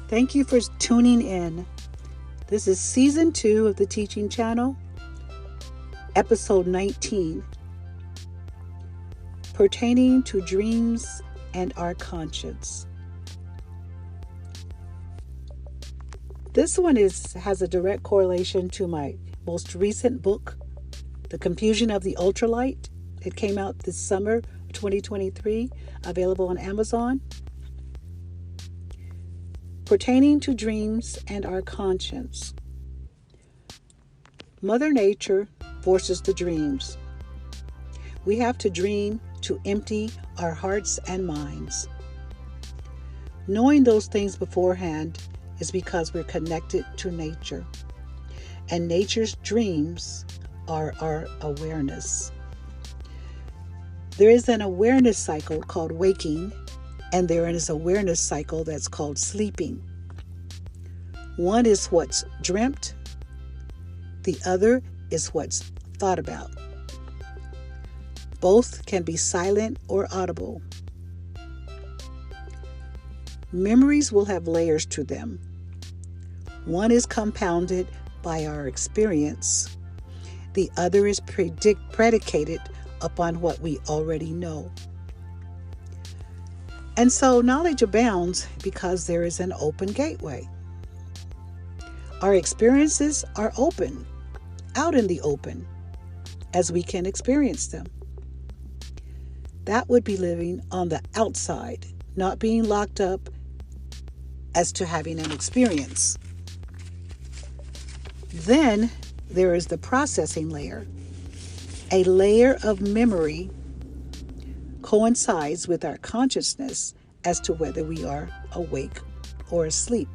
Thank you for tuning in. This is Season 2 of the Teaching Channel, Episode 19, Pertaining to Dreams and Our Conscience. This one has a direct correlation to my most recent book, The Confusion of the Ultralight. It came out this summer, 2023, available on Amazon. Pertaining to dreams and our conscience. Mother Nature forces the dreams. We have to dream to empty our hearts and minds. Knowing those things beforehand is because we're connected to nature. And nature's dreams are our awareness. There is an awareness cycle called waking, and there is an awareness cycle that's called sleeping. One is what's dreamt, the other is what's thought about. Both can be silent or audible. Memories will have layers to them. One is compounded by our experience. The other is predicated upon what we already know. And so knowledge abounds because there is an open gateway. Our experiences are open, out in the open, as we can experience them. That would be living on the outside, not being locked up as to having an experience. Then there is the processing layer. A layer of memory coincides with our consciousness as to whether we are awake or asleep.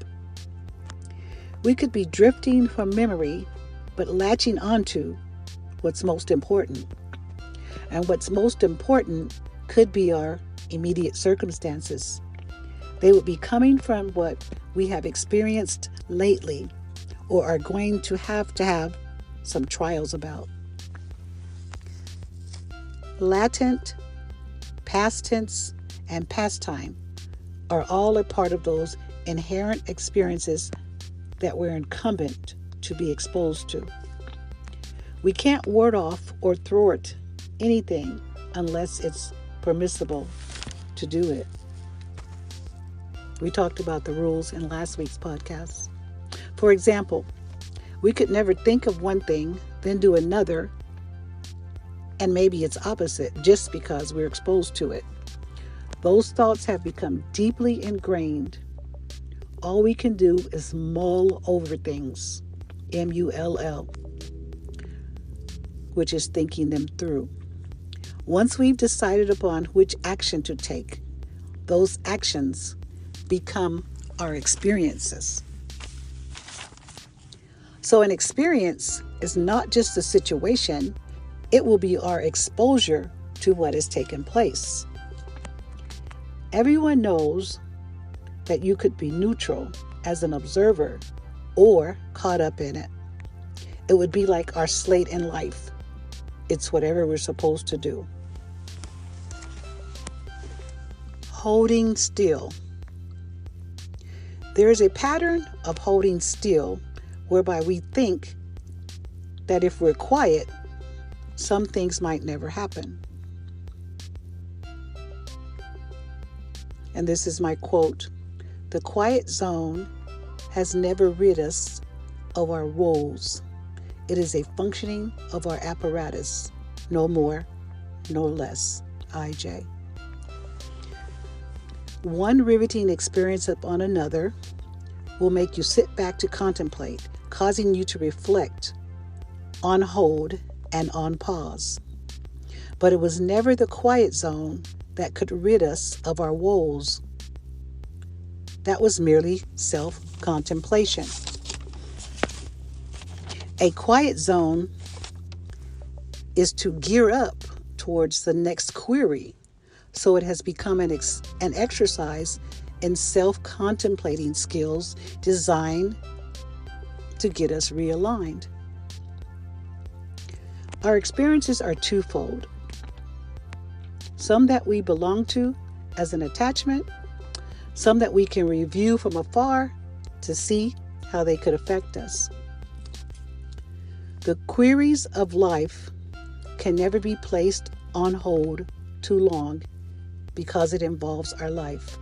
We could be drifting from memory, but latching onto what's most important. And what's most important could be our immediate circumstances. They would be coming from what we have experienced lately or are going to have some trials about. Latent, past tense, and pastime are all a part of those inherent experiences that we're incumbent to be exposed to. We can't ward off or thwart anything unless it's permissible to do it. We talked about the rules in last week's podcast. For example, we could never think of one thing, then do another, and maybe it's opposite just because we're exposed to it. Those thoughts have become deeply ingrained. All we can do is mull over things, M-U-L-L, which is thinking them through. Once we've decided upon which action to take, those actions become our experiences. So an experience is not just a situation, it will be our exposure to what has taken place. Everyone knows that you could be neutral as an observer or caught up in it. It would be like our slate in life. It's whatever we're supposed to do. Holding still. There is a pattern of holding still whereby we think that if we're quiet, some things might never happen. And this is my quote: "The quiet zone has never rid us of our woes. It is a functioning of our apparatus, no more, no less." I.J. One riveting experience upon another will make you sit back to contemplate, causing you to reflect, on hold, and on pause. But it was never the quiet zone that could rid us of our woes. That was merely self-contemplation. A quiet zone is to gear up towards the next query, so it has become an exercise in self-contemplating skills designed to get us realigned. Our experiences are twofold. Some that we belong to as an attachment, some that we can review from afar to see how they could affect us. The queries of life can never be placed on hold too long because it involves our life.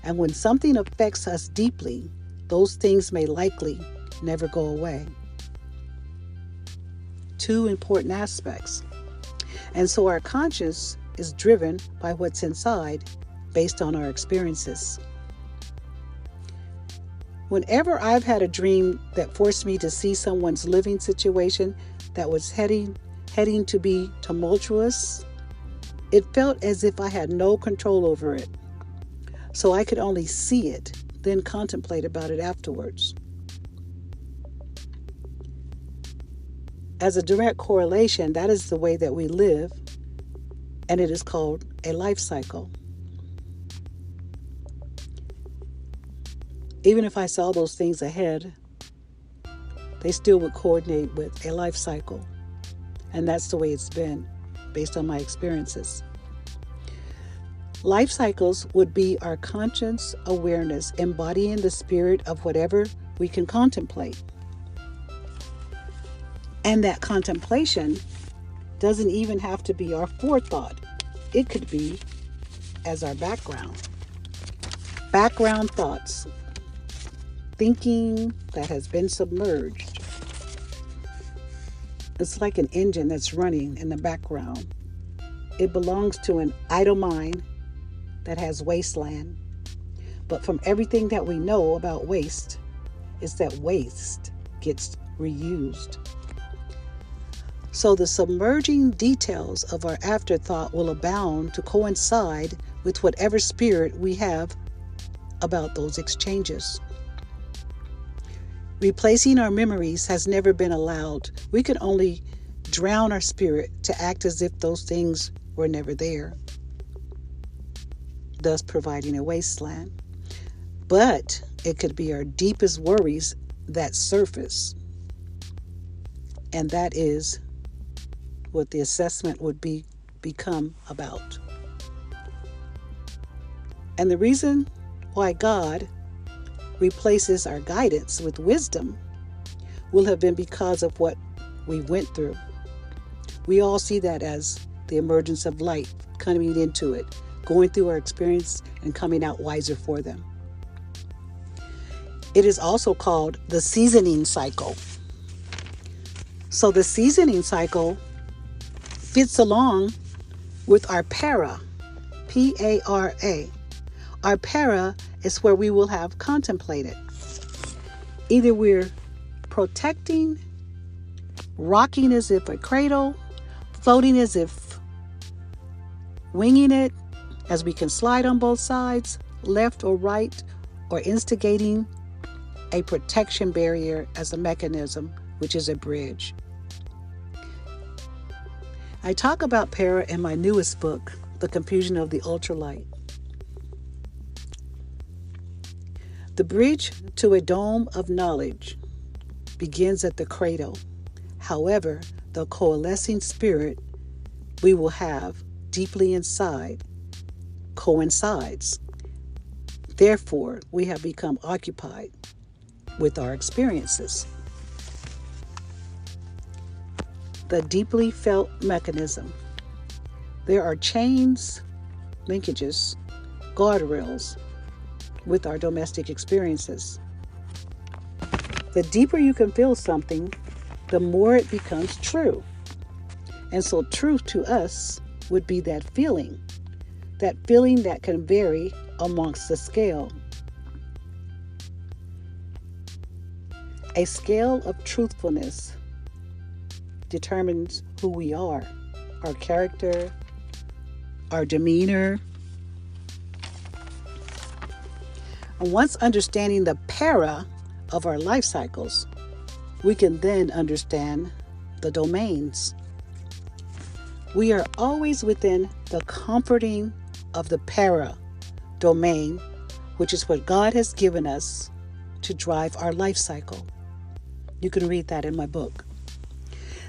And when something affects us deeply, those things may likely never go away. Two important aspects. And so our conscience is driven by what's inside based on our experiences. Whenever I've had a dream that forced me to see someone's living situation that was heading to be tumultuous, it felt as if I had no control over it. So I could only see it, then contemplate about it afterwards. As a direct correlation, that is the way that we live, and it is called a life cycle. Even if I saw those things ahead, they still would coordinate with a life cycle. And that's the way it's been, based on my experiences. Life cycles would be our conscious awareness, embodying the spirit of whatever we can contemplate. And that contemplation doesn't even have to be our forethought. It could be as our background. Background thoughts. Thinking that has been submerged. It's like an engine that's running in the background. It belongs to an idle mind that has wasteland. But from everything that we know about waste, is that waste gets reused. So the submerging details of our afterthought will abound to coincide with whatever spirit we have about those exchanges. Replacing our memories has never been allowed. We could only drown our spirit to act as if those things were never there, thus providing a wasteland. But it could be our deepest worries that surface. And that is what the assessment would become about. And the reason why God replaces our guidance with wisdom will have been because of what we went through. We all see that as the emergence of light coming into it, going through our experience and coming out wiser for them. It is also called the seasoning cycle. So the seasoning cycle fits along with our para, P-A-R-A. Our para is where we will have contemplated. Either we're protecting, rocking as if a cradle, floating as if winging it, as we can slide on both sides, left or right, or instigating a protection barrier as a mechanism, which is a bridge. I talk about para in my newest book, The Confusion of the Ultralight. The bridge to a dome of knowledge begins at the cradle. However, the coalescing spirit we will have deeply inside coincides. Therefore, we have become occupied with our experiences. The deeply felt mechanism. There are chains, linkages, guardrails with our domestic experiences. The deeper you can feel something, the more it becomes true. And so truth to us would be that feeling that can vary amongst the scale. A scale of truthfulness determines who we are, our character, our demeanor. And once understanding the para of our life cycles, we can then understand the domains. We are always within the comforting of the para domain, which is what God has given us to drive our life cycle. You can read that in my book.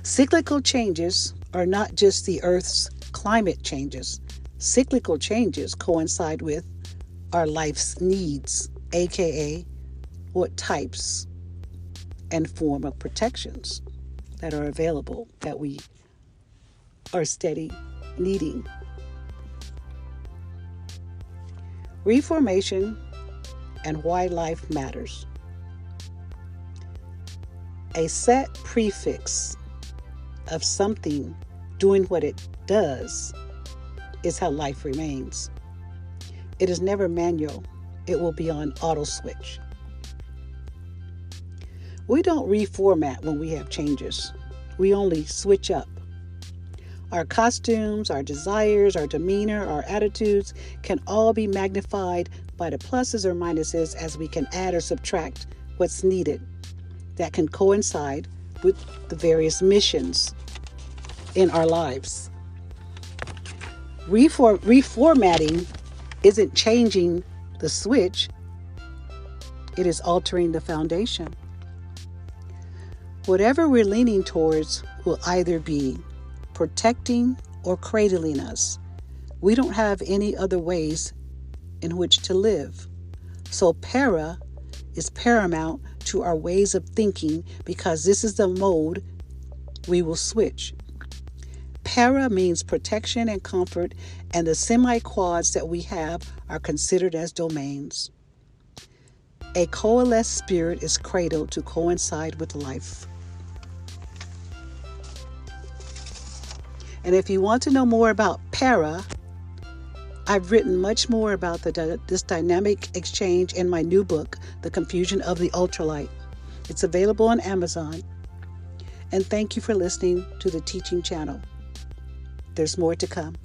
Cyclical changes are not just the Earth's climate changes. Cyclical changes coincide with our life's needs, aka what types and form of protections that are available that we are steady needing. Reformation and why life matters. A set prefix of something doing what it does is how life remains. It is never manual. It will be on auto switch. We don't reformat when we have changes. We only switch up. Our costumes, our desires, our demeanor, our attitudes can all be magnified by the pluses or minuses as we can add or subtract what's needed that can coincide with the various missions in our lives. Reformatting isn't changing the switch, it is altering the foundation. Whatever we're leaning towards will either be protecting or cradling us. We don't have any other ways in which to live. So para is paramount to our ways of thinking because this is the mode we will switch. Para means protection and comfort, and the semi-quads that we have are considered as domains. A coalesced spirit is cradled to coincide with life. And if you want to know more about para, I've written much more about this dynamic exchange in my new book, The Confusion of the Ultralight. It's available on Amazon. And thank you for listening to the teaching channel. There's more to come.